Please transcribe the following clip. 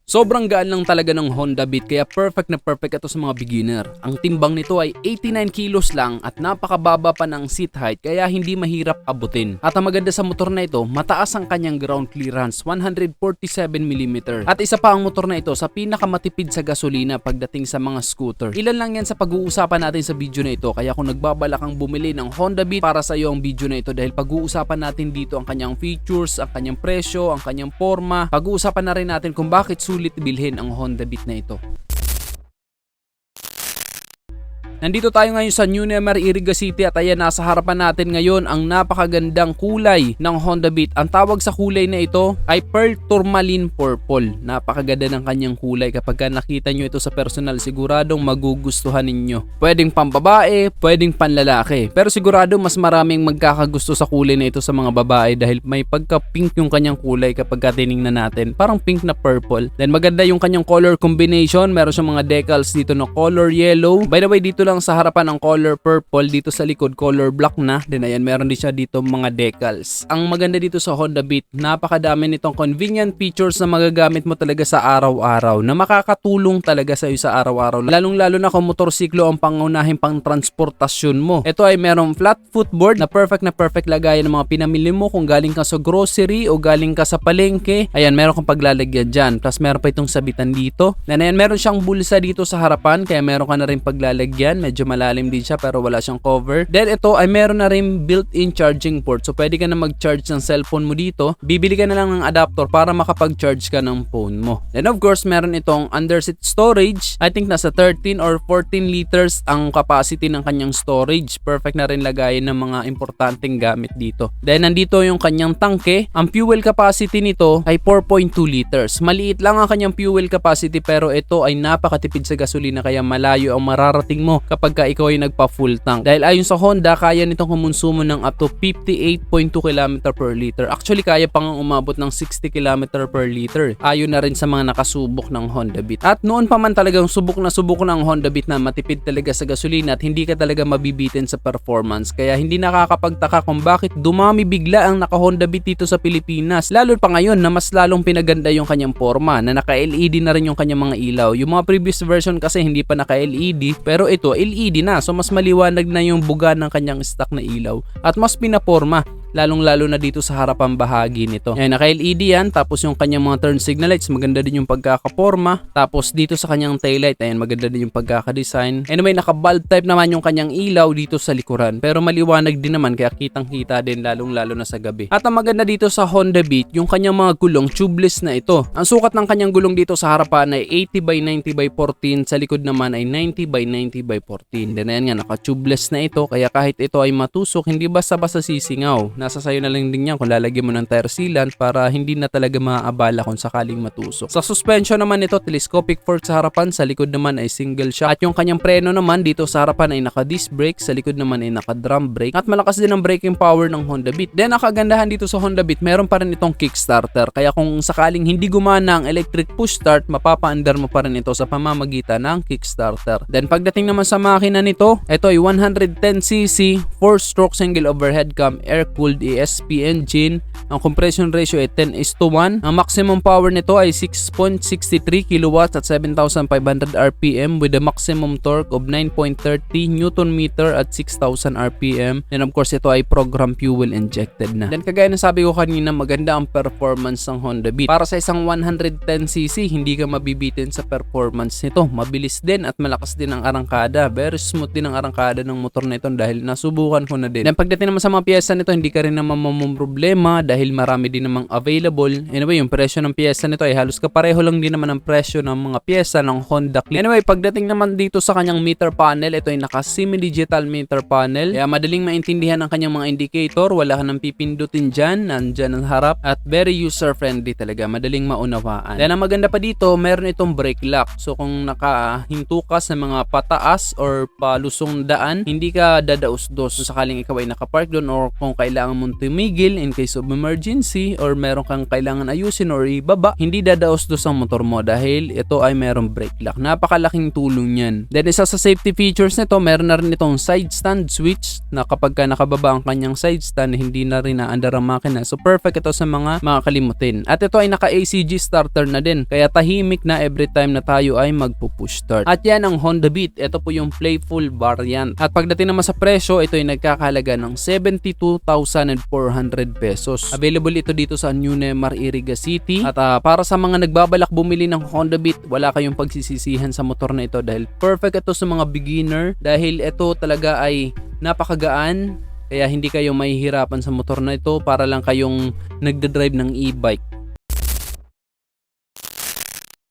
Sobrang gaan lang talaga ng Honda Beat kaya perfect na perfect ito sa mga beginner. Ang timbang nito ay 89 kilos lang at napakababa pa ng seat height kaya hindi mahirap abutin. At ang maganda sa motor na ito, mataas ang kanyang ground clearance, 147mm. At isa pa ang motor na ito sa pinakamatipid sa gasolina pagdating sa mga scooter. Ilan lang yan sa pag-uusapan natin sa video na ito kaya kung nagbabalak kang bumili ng Honda Beat para sa iyo ang video na ito dahil pag-uusapan natin dito ang kanyang features, ang kanyang presyo, ang kanyang forma. Pag-uusapan na rin natin kung bakit sulit bilhin ang Honda Beat na ito. Nandito tayo ngayon sa New Nemer, Iriga City at ayan nasa harapan natin ngayon ang napakagandang kulay ng Honda Beat. Ang tawag sa kulay na ito ay Pearl Tourmaline Purple. Napakaganda ng kanyang kulay. Kapag nakita nyo ito sa personal, siguradong magugustuhan ninyo. Pwedeng pambabae, pwedeng panlalaki. Pero sigurado mas maraming magkakagusto sa kulay na ito sa mga babae dahil may pagka-pink yung kanyang kulay kapag tinignan natin. Parang pink na purple. Then maganda yung kanyang color combination. Meron siyang mga decals dito na color yellow. By the way, dito lang sa harapan ng color purple, dito sa likod color black na. Then ayan, meron din siya dito mga decals. Ang maganda dito sa Honda Beat, napakadami nitong convenient features na magagamit mo talaga sa araw-araw na makakatulong talaga sa iyo sa araw-araw. Lalong-lalo na kung motorsiklo ang pangunahing pang transportasyon mo. Ito ay merong flat footboard na perfect lagayan ng mga pinamili mo kung galing ka sa grocery o galing ka sa palengke. Ayan, meron kang paglalagyan dyan. Plus meron pa itong sabitan dito. Then ayan, meron siyang bulsa dito sa harapan kaya meron ka na rin paglalagyan. Medyo malalim din siya pero wala siyang cover. Then ito ay meron na rin built-in charging port. So pwede ka na mag-charge ng cellphone mo dito. Bibili ka na lang ng adapter para makapag-charge ka ng phone mo. Then of course meron itong underseat storage. I think nasa 13 or 14 liters ang capacity ng kanyang storage. Perfect na rin lagayin ng mga importanteng gamit dito. Then nandito yung kanyang tangke. Ang fuel capacity nito ay 4.2 liters. Maliit lang ang kanyang fuel capacity pero ito ay napakatipid sa gasolina kaya malayo ang mararating mo kapag ka ikaw ay nagpa full tank. Dahil ayon sa Honda, kaya nitong kumonsumo ng up to 58.2 km per liter. Actually, kaya pang umabot ng 60 km per liter. Ayon na rin sa mga nakasubok ng Honda Beat. At noon pa man talagang subok na ng Honda Beat na matipid talaga sa gasolina at hindi ka talaga mabibitin sa performance. Kaya hindi nakakapagtaka kung bakit dumami bigla ang naka-Honda Beat dito sa Pilipinas. Lalo pa ngayon na mas lalong pinaganda yung kanyang forma na naka-LED na rin yung kanyang mga ilaw. Yung mga previous version kasi hindi pa naka-LED pero ito LED na, so mas maliwanag na yung buga ng kanyang stock na ilaw at mas pinaporma, lalong-lalo na dito sa harapang bahagi nito. Ayan, naka-LED yan, tapos yung kanyang mga turn signal lights, maganda din yung pagkakaporma, tapos dito sa kanyang taillight, ayan, maganda din yung pagkaka-design. Anyway, naka-bulb type naman yung kanyang ilaw dito sa likuran, pero maliwanag din naman kaya kitang-kita din lalong-lalo na sa gabi. At ang maganda dito sa Honda Beat, yung kanyang mga gulong tubeless na ito. Ang sukat ng kanyang gulong dito sa harapan ay 80/90/14, sa likod naman ay 90/90/14. Then ayan nga, naka-tubeless na ito, kaya kahit ito ay matusok, hindi basta-basta sisingaw. Nasa sayo na lang din yan kung lalagyan mo ng tire sealant para hindi na talaga maaabala kung sakaling matusok. Sa suspension naman ito, telescopic fork sa harapan, sa likod naman ay single shock. At yung kanyang preno naman dito sa harapan ay naka-disc brake, sa likod naman ay naka-drum brake. At malakas din ang braking power ng Honda Beat. Then nakagandahan dito sa Honda Beat, meron pa rin itong kickstarter. Kaya kung sakaling hindi gumana ang electric push start, mapapaandar mo pa rin ito sa pamamagitan ng kickstarter. Then pagdating naman sa makina nito, ito ay 110cc 4-stroke single overhead cam air-cooled ESP engine. Ang compression ratio ay 10:1. Ang maximum power nito ay 6.63 kW at 7,500 RPM with a maximum torque of 9.30 Nm at 6,000 RPM. And of course, ito ay program fuel injected na. Then kagaya ng sabi ko kanina, maganda ang performance ng Honda Beat. Para sa isang 110cc, hindi ka mabibitin sa performance nito. Mabilis din at malakas din ang arangkada. Very smooth din ang arangkada ng motor na ito dahil nasubukan ko na din. Then pagdating naman sa mga piyesa nito, hindi ka rin naman problema dahil marami din namang available. Anyway, yung presyo ng piyesa nito ay halos kapareho lang din naman ang presyo ng mga piyesa ng Honda Click. Anyway, pagdating naman dito sa kanyang meter panel, ito ay naka semi-digital meter panel. Kaya madaling maintindihan ang kanyang mga indicator. Wala ka nang pipindutin dyan. Nandyan ang harap. At very user-friendly talaga. Madaling maunawaan. Then ang maganda pa dito, meron itong brake lock. So kung nakahinto ka sa mga pataas or palusong daan, hindi ka dadaos-dos. So sakaling ikaw ay nakapark doon or kung kailangan mong tumigil in case of emergency, emergency or meron kang kailangan ayusin or ibaba, hindi dadaos-dos ang motor mo dahil ito ay merong brake lock. Napakalaking tulong yan. Then isa sa safety features nito, meron na rin itong side stand switch na kapag ka nakababa ang kanyang side stand, hindi na rin naandar ang makina. So perfect ito sa mga makakalimutin. At ito ay naka ACG starter na din, kaya tahimik na every time na tayo ay magpo-push start. At yan ang Honda Beat. Ito po yung playful variant. At pagdating naman sa presyo, ito ay nagkakahalaga ng 72,400 pesos. Available ito dito sa New Nemar, Iriga City. At para sa mga nagbabalak bumili ng Honda Beat, wala kayong pagsisisihan sa motor na ito dahil perfect ito sa mga beginner dahil ito talaga ay napakagaan. Kaya hindi kayo mahihirapan sa motor na ito para lang kayong nagdadrive ng e-bike.